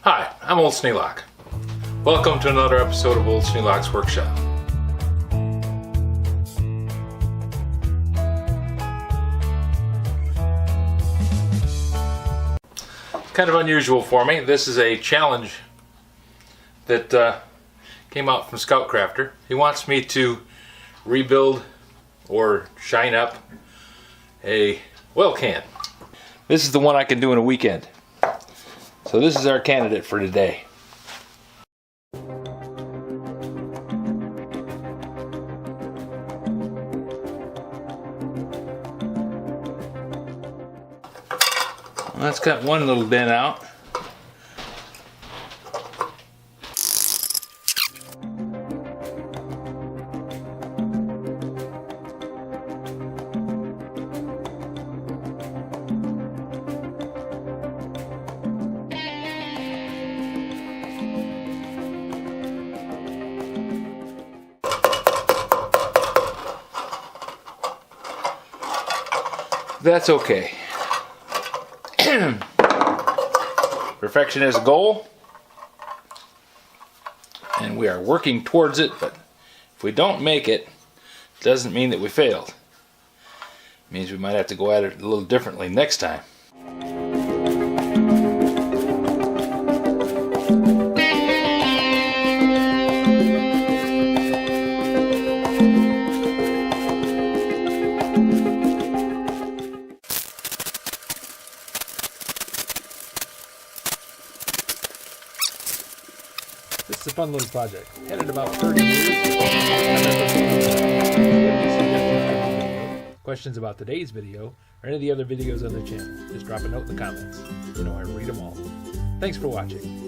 Hi, I'm Old Sneelock. Welcome to another episode of Old Sneelock's Workshop. It's kind of unusual for me. This is a challenge that came out from Scout Crafter. He wants me to rebuild or shine up a oil can. This is the one I can do in a weekend. So this is our candidate for today. Well, that's got one little dent out. That's okay. Perfection is a goal, and we are working towards it, but if we don't make it, it doesn't mean that we failed. It means we might have to go at it a little differently next time. This is a fun little project. Had it about 30 years. Questions about today's video or any of the other videos on the channel, just drop a note in the comments. You know I read them all. Thanks for watching.